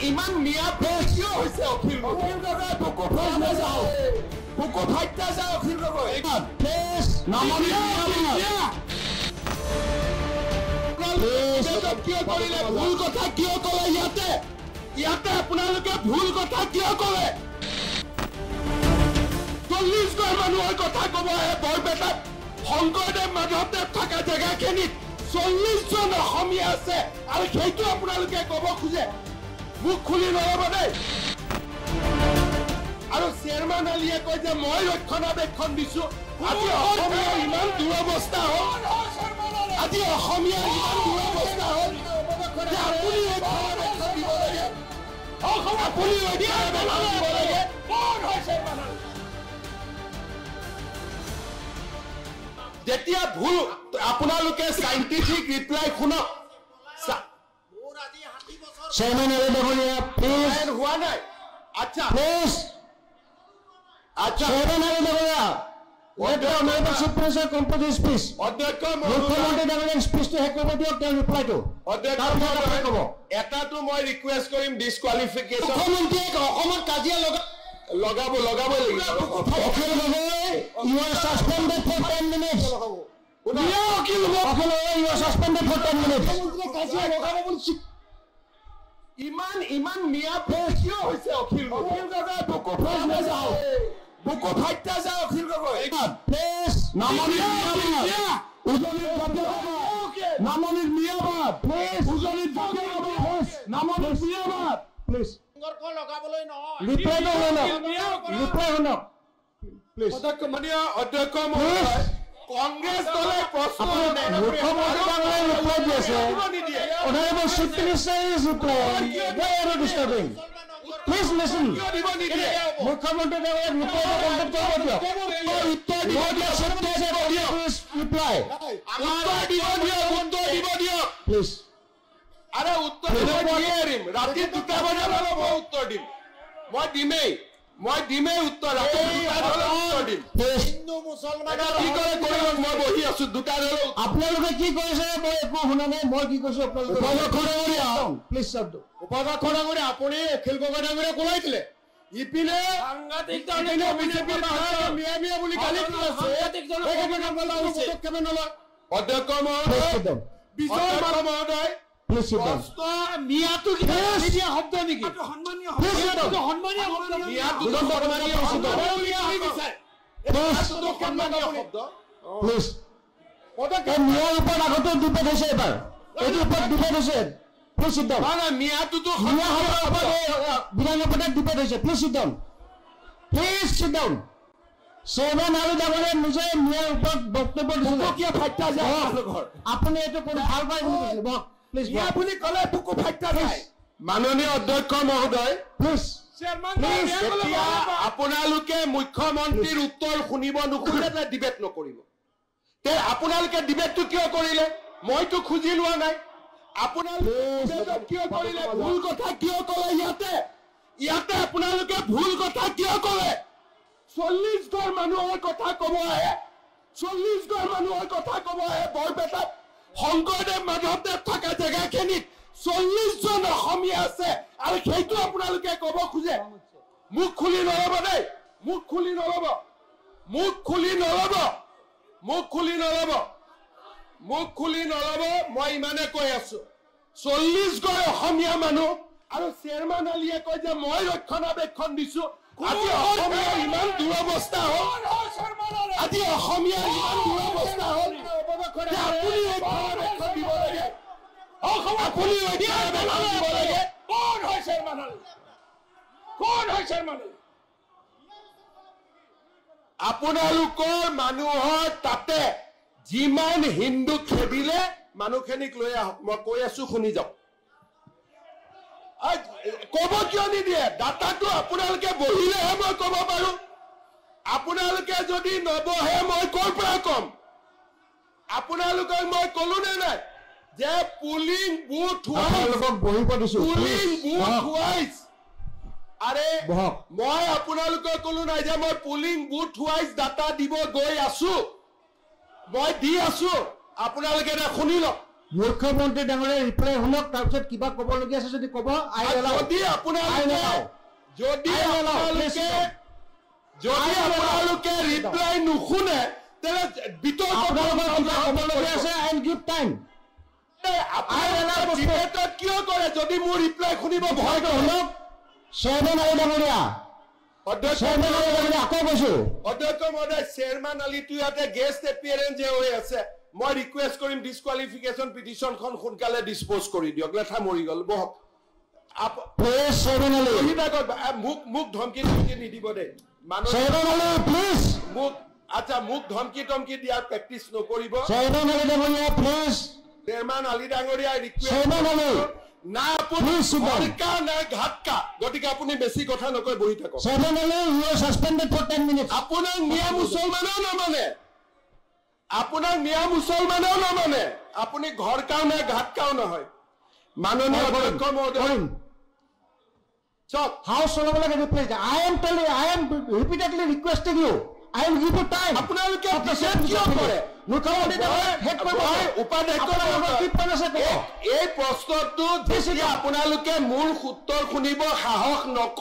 ইমান মিয়া কিয় হৈছে অখিল গগৈ বুকু ফাইটা যাও অখিল গগৈ প্লিজ নামনি কিয় কৰিলে ভুল কথা কিয় ক'লে ইয়াতে আপোনালোকে ভুল কথা কিয় ক'লে 40 ঘৰ মানুহৰ কথা ক'ব আহে বৰপেটাত শংকৰদেৱ মাধৱদেৱ থকা জেগাখিনিত 40 জন অসমীয়া আছে আৰু সেইটো আপোনালোকে ক'ব খোজে মুখ খুলি নল'ব দেই আৰু চেয়াৰমেন আলীয়ে কয় যে মই ৰক্ষণাবেক্ষণ দিছো আজি অসমীয়া ইমান দুৰৱস্থা হ'ল আজি অসমীয়া ইমান দুৰৱস্থা হ'ল যে আপুনি ৰক্ষণাবেক্ষণ দিব লাগে আপুনি ৰক্ষণাবেক্ষণ দিব লাগে কোন হয় চেয়াৰমেন আলী যেতিয়া ভুল আপোনালোকে সাইন্টিফিক ৰিপ্লাই শুনক চেয়াৰমেন আলী ডাঙৰীয়া প্লিজ হোৱা নাই আচ্ছা প্লিজ চেয়াৰমেন আলী ডাঙৰীয়া let the honorable chief minister complete his speech অধ্যক্ষ মুখ্যমন্ত্ৰী ডাঙৰীয়াৰ স্পীচটো শেষ কৰিব দিয়ক তেওঁৰ ৰিপ্লাইটো এটাটো মই ৰিকুৱেষ্ট কৰিম ডিছকুৱালিফিকেশ্যন মুখ্যমন্ত্ৰীয়ে অসমত কাজিয়া লগাব লাগিব Akhil Gogoi you are suspended for 10 minutes Akhil Gogoi you are suspended for 10 minutes কাজিয়া লগাব বুলি ইমান মিয়া কিয় হৈছে অখিল গগৈ বুকু ফাইটা যাও অখিল গগৈ প্লিজ নামনিৰ মিয়াবাদ প্লিজ নামনিৰ মিয়াবাদ প্লিজ লগাবলৈ নহয় ৰিপ্লাই শুনক প্লিজ অধ্যক্ষ মহোদয় কংগ্ৰেছ দলে প্ৰশ্ন মুখ্যমন্ত্ৰী ডাঙৰীয়াই ৰিপ্লাই দি আছে honorable chief minister is replying why are you disturbing please listen মুখ্যমন্ত্ৰী ডাঙৰীয়াই ৰিপ্লাইটো কমপ্লিট কৰিব দিয়ক reply উত্তৰ দিব please আৰে উত্তৰ দিম ৰাতি 2টা বজালৈ মই উত্তৰ দিম মই দিমেই উত্তৰ ৰাতি 2টা বজালৈ উত্তৰ দিম হিন্দু মুছলমান কি কৰে কৰিব মই বহি আছো 2টা বজালৈ আপোনালোকে কি কৰিছে মই একো শুনা নাই মই কি কৈছো আপোনালোকে প্লিজ শব্দ উপাধ্যক্ষ ডাঙৰীয়া আপুনি অখিল গগৈ ডাঙৰীয়া কোলাই দিলে ইপিনে সাংঘাতিক বিজেপি মিয়া বুলি গালি দিছে অধ্যক্ষ মহোদয় বিজয় মহোদয় প্লিজ sit down মিয়াটো কি মিডিয়া শব্দ নেকি সন্মানীয় শব্দ মিয়াটো সন্মানীয় শব্দ প্লিজ মিয়াৰ ওপৰত আগতে ডিবেট হৈছে এবাৰ এইটো ওপৰত ডিবেট হৈছে প্লিজ sit down মিয়াটো বিধানসভাত ডিবেট হৈছে please sit down chairman Ali ডাঙৰীয়াই নিজে মিয়াৰ ওপৰত বক্তব্য দিছে আপুনি এইটো কৰি ভাল পায় বুলি কৈছে প্লিজ আপুনি ক'লে বুকু ফাইটা যায় মাননীয় অধ্যক্ষ মহোদয় প্লিজ আপোনালোকে মুখ্যমন্ত্ৰীৰ উত্তৰ শুনিব নোখোজে ডিবেট নকৰিব তে আপোনালোকে ডিবেটটো কিয় কৰিলে মইতো খুজি লোৱা নাই আপোনালোকে কিয় কৰিলে ভুল কথা কিয় ক'লে ইয়াতে আপোনালোকে ভুল কথা কিয় ক'লে 40 ঘৰ মানুহৰ কথা ক'ব আহে 40 ঘৰ মানুহৰ কথা ক'ব আহে বৰপেটাত শংকৰদেৱ মাধৱদেৱ থকা জেগাখিনিত 40 জন অসমীয়া আছে আৰু সেইটো আপোনালোকে ক'ব খোজে মুখ খুলি নল'ব দেই মুখ খুলি নল'ব মই ইমানে কৈ আছো 40 ঘৰ অসমীয়া মানুহ আৰু চেয়াৰমেন আলীয়ে কয় যে মই ৰক্ষণাবেক্ষণ দিছো আজি অসমীয়া ইমান দুৰৱস্থা হ'ল আজি অসমীয়া ইমান দুৰৱস্থা হ'ল যে আপুনি ৰক্ষণাবেক্ষণ দিব লাগে আপুনি ৰক্ষণাবেক্ষণ দিব লাগে কোন হয় চেয়াৰমেন আলী আপোনালোকৰ মানুহৰ তাতে যিমান হিন্দু খেদিলে মানুহখিনিক লৈ আহক মই কৈ আছো শুনি যাওক ক'ব কিয় নিদিয়ে ডাটাটো আপোনালোকে বহিলেহে মই ক'ব পাৰো আপোনালোকে যদি নবহে মই ক'ৰ পৰা ক'ম আপোনালোকক মই ক'লো নে নাই যে পুলিং বুথ ৱাইজ আৰে মই আপোনালোকক ক'লো নাই যে মই পুলিং বুথ ৱাইজ ডাটা দিব গৈ আছো মই দি আছো আপোনালোকে এটা শুনি লওক মুখ্যমন্ত্ৰী ডাঙৰীয়া ৰিপ্লাই শুনক তাৰপিছত কিবা ক'বলগীয়া আছে যদি ক'ব যদি আপোনালোকে ৰিপ্লাই নুশুনে তেনে বিতৰ্ক ক'বলগীয়া আছে আই উইল গিভ টাইম কিয় কৰে যদি মোৰ ৰিপ্লাই শুনিব ভয় কৰে শুনক চেয়াৰমেন আলী ডাঙৰীয়া আকৌ কৈছো অধ্যক্ষ মহোদয় চেয়াৰমেন আলীটো ইয়াতে গেষ্ট এপিয়াৰেঞ্চ হৈ আছে মই ৰিকুৱেষ্ট কৰিম ডিছকুৱালিফিকেশ্যন পিটিশ্যনখন সোনকালে ডিছপ'জ কৰি দিয়ক লেঠা মৰি গ'ল বহক মোক ধমকি নিদিব দেই মোক ধমকি দিয়াৰ প্ৰেক্টিচ নকৰিব চেয়াৰমেন আলী ডাঙৰীয়া না আপুনি ঘাটকা গতিকে আপুনি বেছি কথা নকয় বহি থাকক আপোনাক মিয়া মুছলমানেও নামানে আপুনি ঘৰকাও নাই ঘাটকাও নহয় মাননীয় অধ্যক্ষ মহোদয় চক হাউচ চলাব লাগে I am repeatedly requesting you I will give you time আপোনালোকে কিয় কৰে এই প্ৰশ্নটো যেতিয়া আপোনালোকে মূল সূত্ৰৰ শুনিব সাহস নকৰে